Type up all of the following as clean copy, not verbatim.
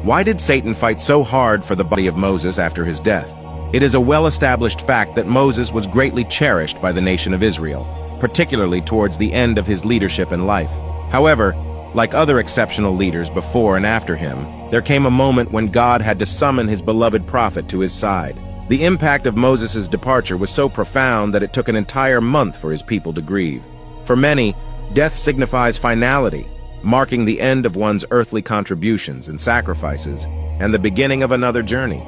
Why did Satan fight so hard for the body of Moses after his death? It is a well-established fact that Moses was greatly cherished by the nation of Israel, particularly towards the end of his leadership and life. However, like other exceptional leaders before and after him, there came a moment when God had to summon his beloved prophet to his side. The impact of Moses' departure was so profound that it took an entire month for his people to grieve. For many, death signifies finality, marking the end of one's earthly contributions and sacrifices, and the beginning of another journey.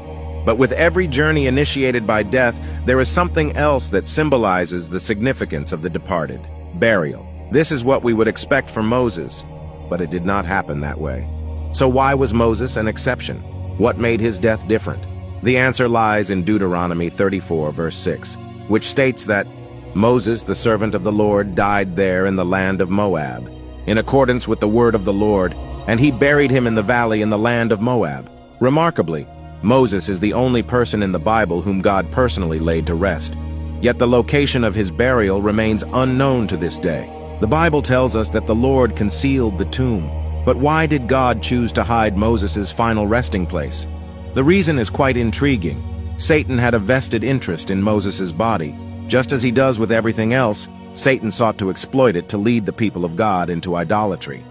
But with every journey initiated by death, there is something else that symbolizes the significance of the departed: burial. This is what we would expect from Moses, but it did not happen that way. So why was Moses an exception? What made his death different? The answer lies in Deuteronomy 34, verse 6, which states that Moses, the servant of the Lord, died there in the land of Moab, in accordance with the word of the Lord, and he buried him in the valley in the land of Moab. Remarkably, Moses is the only person in the Bible whom God personally laid to rest. Yet the location of his burial remains unknown to this day. The Bible tells us that the Lord concealed the tomb. But why did God choose to hide Moses' final resting place? The reason is quite intriguing. Satan had a vested interest in Moses' body. Just as he does with everything else, Satan sought to exploit it to lead the people of God into idolatry.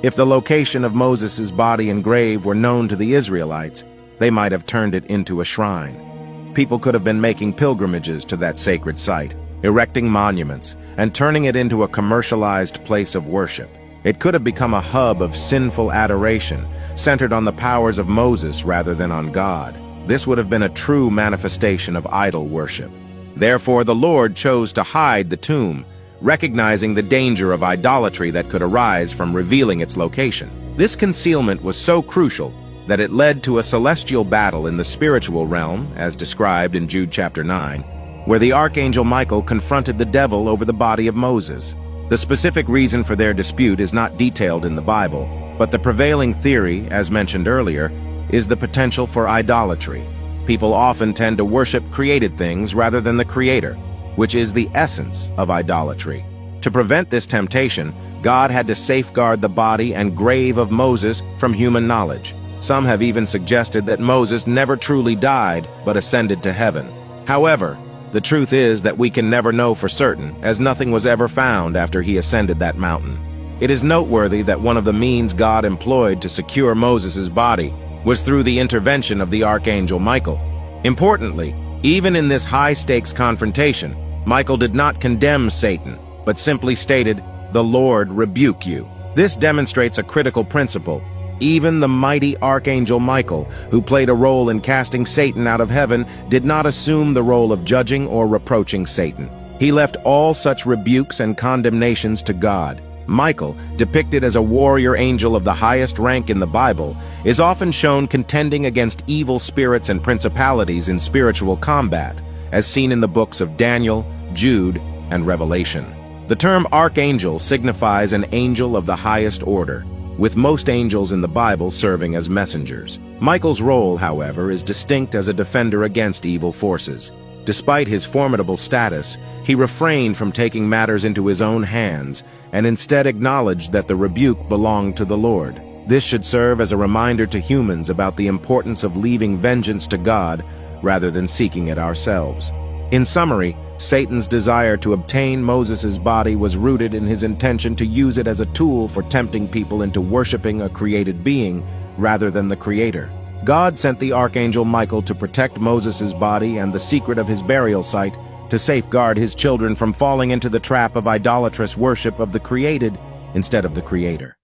If the location of Moses' body and grave were known to the Israelites, they might have turned it into a shrine. People could have been making pilgrimages to that sacred site, erecting monuments, and turning it into a commercialized place of worship. It could have become a hub of sinful adoration, centered on the powers of Moses rather than on God. This would have been a true manifestation of idol worship. Therefore, the Lord chose to hide the tomb, recognizing the danger of idolatry that could arise from revealing its location. This concealment was so crucial that it led to a celestial battle in the spiritual realm, as described in Jude chapter 9, where the archangel Michael confronted the devil over the body of Moses. The specific reason for their dispute is not detailed in the Bible, but the prevailing theory, as mentioned earlier, is the potential for idolatry. People often tend to worship created things rather than the Creator, which is the essence of idolatry. To prevent this temptation, God had to safeguard the body and grave of Moses from human knowledge. Some have even suggested that Moses never truly died, but ascended to heaven. However, the truth is that we can never know for certain, as nothing was ever found after he ascended that mountain. It is noteworthy that one of the means God employed to secure Moses' body was through the intervention of the archangel Michael. Importantly, even in this high-stakes confrontation, Michael did not condemn Satan, but simply stated, "The Lord rebuke you." This demonstrates a critical principle. Even the mighty archangel Michael, who played a role in casting Satan out of heaven, did not assume the role of judging or reproaching Satan. He left all such rebukes and condemnations to God. Michael, depicted as a warrior angel of the highest rank in the Bible, is often shown contending against evil spirits and principalities in spiritual combat, as seen in the books of Daniel, Jude, and Revelation. The term archangel signifies an angel of the highest order, with most angels in the Bible serving as messengers. Michael's role, however, is distinct as a defender against evil forces. Despite his formidable status, he refrained from taking matters into his own hands and instead acknowledged that the rebuke belonged to the Lord. This should serve as a reminder to humans about the importance of leaving vengeance to God rather than seeking it ourselves. In summary, Satan's desire to obtain Moses' body was rooted in his intention to use it as a tool for tempting people into worshiping a created being rather than the Creator. God sent the archangel Michael to protect Moses' body and the secret of his burial site, to safeguard his children from falling into the trap of idolatrous worship of the created instead of the Creator.